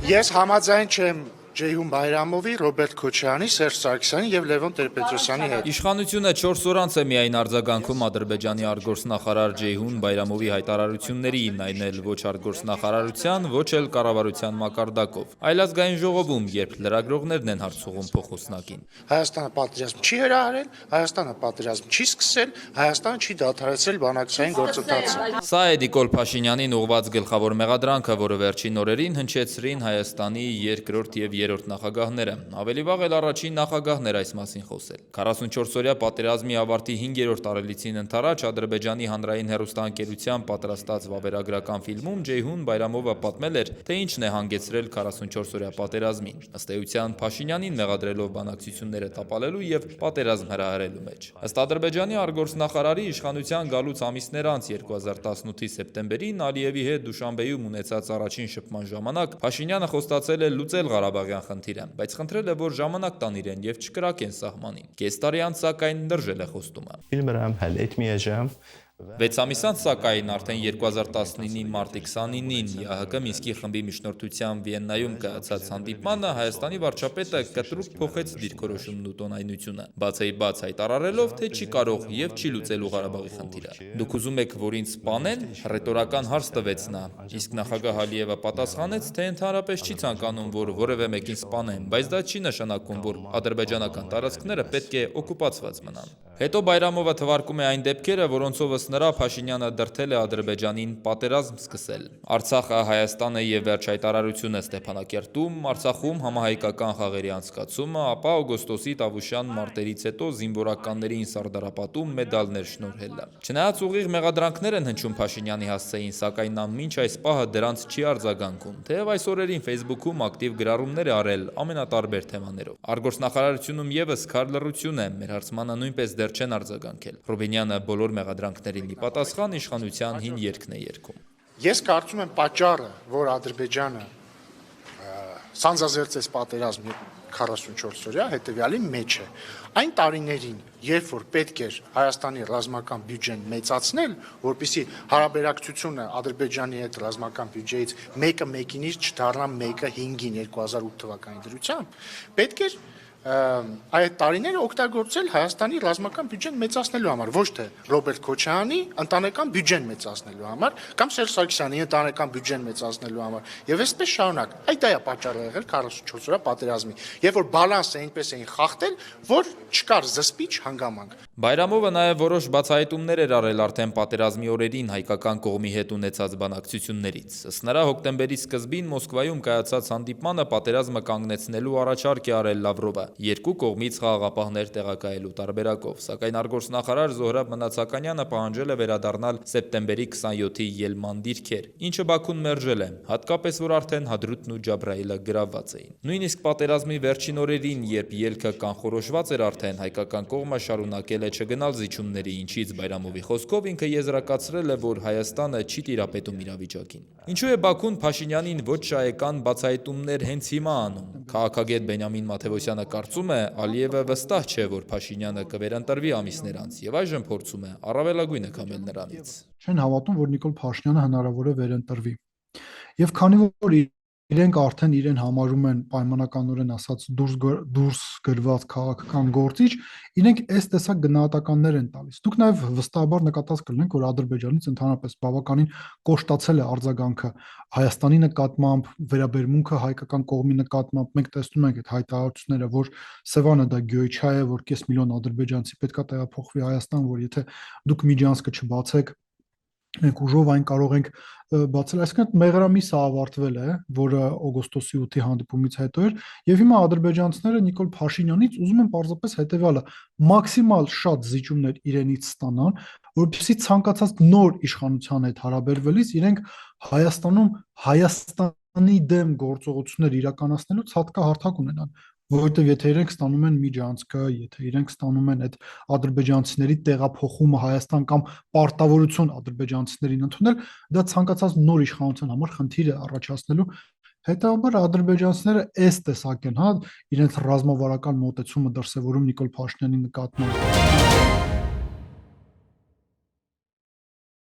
Ես համաձայն չեմ Ջեյհուն Բայրամովի, Ռոբերտ Քոչարյանի, Սերժ Սարգսյանի եւ Լևոն Տեր-Պետրոսյանի հետ։ Իշխանությունը 4 օր անց է միայն արձագանքում Ադրբեջանի արտգործնախարար Ջեյհուն Բայրամովի հայտարարություններին, այն էլ ոչ արտգործնախարարության, ոչ էլ կառավարության մակարդակով։ Այլազգային ժողովում, երբ լրագրողներն են հարցուղում փոխոսնակին։ Հայաստանը պատերազմ չի հրահարել, Հայաստանը պատերազմ չի սկսել, Հայաստանը չի դադարեցրել բանակցային գործընթացը։ Սա է Նիկոլ Փաշինյանին ուղղված գլխավոր մեղադրանքը, որը վերջին օրերին հնչեցրին Հայաստանի երկրորդ եւ երրորդ նախագահները։ Ավելի վաղ էլ առաջին նախագահն էր այս մասին խոսել։ 44-օրյա պատերազմի ավարտի 5-րդ տարելիցին ընթരാճ Ադրբեջանի հանրային հեռուստաընկերության պատրաստած վավերագրական ֆիլմում Ջեյհուն Բայրամովը պատմել էր, թե ինչն է հանգեցրել 44-օրյա պատերազմին, ըստ էության Փաշինյանին մեղադրելով բանակցությունները տապալելու եւ պատերազմ հրահրելու մեջ։ Ըստ Ադրբեջանի արտգործնախարարի իշխանության գալուց ամիսներ անց 2018-ի սեպտեմբերին Ալիևի հետ Դուշանբեում ունեցած առաջին շփման ժամանակ Փաշինյանը խոստացել է լուծել Ղարաբաղյան խնդիրը, բայց խնդրել է, որ ժամանակ տան իրեն եւ չկրակեն սահմանին։ Կես տարի անց սակայն դրժել է խոստումը։ Bilmirəm, həll etməyəcəm. 6 ամիս անց սակայն արդեն 2019-ի մարտի 29-ին ԵԱՀԿ Մինսկի խմբի միջնորդությամբ Վիեննայում կայացած հանդիպմանը Հայաստանի վարչապետը կտրուկ փոխեց դիրքորոշումն ու տոնայնությունը, բացեիբաց հայտարարելով, թե չի կարող եւ չի լուծելու Ղարաբաղի խնդիրը։ Դուք ուզում եք, որ ինձ սպանեն, ռետորական հարց տվեց նա, իսկ նախագահ Ալիևը պատասխանեց, թե ընդհանրապես չի ցանկանում, որ որևէ մեկին սպանեն, բայց դա չի նշանակում, որ ադրբեջանական տարածքները պետք է օկուպացված մնան։ Հետո Բայրամովը թվարկում է այն դեպքերը, որոնցով ըստ նրա Փաշինյանը դրդել է Ադրբեջանին պատերազմ սկսել։ Արցախը, Հայաստանը եւ վերջ հայտարարությունը Ստեփանակերտում, Արցախում համահայկական խաղերի անցկացումը, ապա օգոստոսի Տավուշյան մարտերից հետո զինվորականներին Սարդարապատում մեդալներ շնորհելը։ Չնայած ուղիղ մեղադրանքներ են հնչում Փաշինյանի հասցեին, սակայն նա մինչ այս պահը դրանց չի արձագանքում, թեև այս օրերին Facebook-ում ակտիվ գրառումներ է արել ամենատարբեր թեմաներով։ Արտգործնախարարությունում եւս քար լռություն է, մեր հարցմանը նույնպես դեռ չեն արձագանքել։ Ռուբինյանը բոլոր մեղադրանքներին ի պատասխան իշխանության հին երգն է երգում։ Ես կարծում եմ պատճառը, որ Ադրբեջանը սանձազերծեց պատերազմի 44-օրյա հետևյալի մեջ է։ Այն տարիներին, երբ որ պետք էր Հայաստանի ռազմական բյուջեն մեծացնել, որպեսզի հարաբերակցությունը Ադրբեջանի հետ ռազմական բյուջեից մեկը մեկինից չդառնա 1:5-ին 2008 թվականի դրությամբ, պետք էր այդ տարիները օգտագործել Հայաստանի ռազմական բյուջեն մեծացնելու համար, ոչ թե Ռոբերտ Քոչարյանի ընտանեկան բյուջեն մեծացնելու համար կամ Սերժ Սարգսյանի ընտանեկան բյուջեն մեծացնելու համար։ Եվ այսպես շարունակ։ Այդ դա է պատճառը եղել 44-օրյա պատերազմի, երբ որ բալանսը այնպես էին խախտել, որ չկար զսպիչ հանգամանք։ Բայրամովը նաև որոշ բացահայտումներ էր արել արդեն պատերազմի օրերին հայկական կողմի հետ ունեցած բանակցություններից։ Ըստ նրա հոկտեմբերի սկզբին Մոսկվայում կայացած հանդիպմանը պատերազմը կանգնեցնելու առաջարկ է արել Լավրովը, երկու կողմից խաղաղապահներ տեղակայելու տարբերակով, սակայն արտգործնախարար Զոհրաբ Մնացականյանը պահանջել է վերադառնալ սեպտեմբերի 27-ի ելման դիրքեր, ինչը Բաքուն մերժել է, հատկապես որ արդեն Հադրութն ու Ջաբրայելը գրավված էին։ Նույնիսկ պատերազմի վերջին օրերին, երբ ելքը կանխորոշված էր արդեն, հայկական կողմը շարունակել է չգնալ զիջումների, ինչից Բայրամովի խոսքով ինքը եզրակացրել է, որ Հայաստանը չի տիրապետում իրավիճակին։ Ինչու է Բաքուն Փաշինյանին ոչ շահեկան բացահայտումներ հենց հիմա անում։ Քաղաքագետ Բենյամին Մաթևոսյանը կարծում է, Ալիևը վստահ չէ, որ Փաշինյանը կվերանտրվի ամիսներ անց եւ այժմ փորձում է առավելագույնը կամել նրանից։ Չեն հավատում, որ Նիկոլ Փաշինյանը հնարավոր է վերընտրվի։ Եվ քանի որ իրենք արդեն իրեն համարում են պայմանականորեն ասած դուրս գրված քաղաքական գործիչ, իրենք այս տեսակ գնահատականներ են տալիս։ Դուք նաև վստահաբար նկատած կլինեք, որ Ադրբեջանից ընդհանրապես բավականին կոշտացել է արձագանքը Հայաստանի նկատմամբ, վերաբերմունքը հայկական կողմի նկատմամբ։ Մենք տեսնում ենք այդ հայտարարությունները, որ Սևանը դա գյոյչա է, որ կես միլիոն ադրբեջանցի պետք է տեղափոխվի Հայաստան, որ եթե դուք միջանցքը չբացեք, մենք ուժով այն կարող ենք բացել, այսինքն մեղրամիսը ավարտվել է, որը օգոստոսի 8-ի հանդիպումից հետո էր, եւ հիմա ադրբեջանցիները Նիկոլ Փաշինյանից ուզում են պարզապես հետեւյալը՝ մաքսիմալ շատ զիջումներ իրենից ստանան, որպեսզի ցանկացած նոր իշխանության հետ հարաբերվելիս իրենք Հայաստանում Հայաստանի դեմ գործողություններ իրականացնելու ցատկահարթակ ունենան, որովհետև եթե իրենք ստանում են միջանցքը, եթե իրենք ստանում են այդ ադրբեջանցիների տեղափոխումը Հայաստան կամ պարտավորություն ադրբեջանցիներին ընդունել, դա ցանկացած նոր իշխանության համար խնդիր է առաջացնելու։ Հետևաբար ադրբեջանցիները այս տեսակ են, իրենց ռազմավարական մոտեցումը դրսևորում Նիկոլ Փաշինյանի նկատմամբ։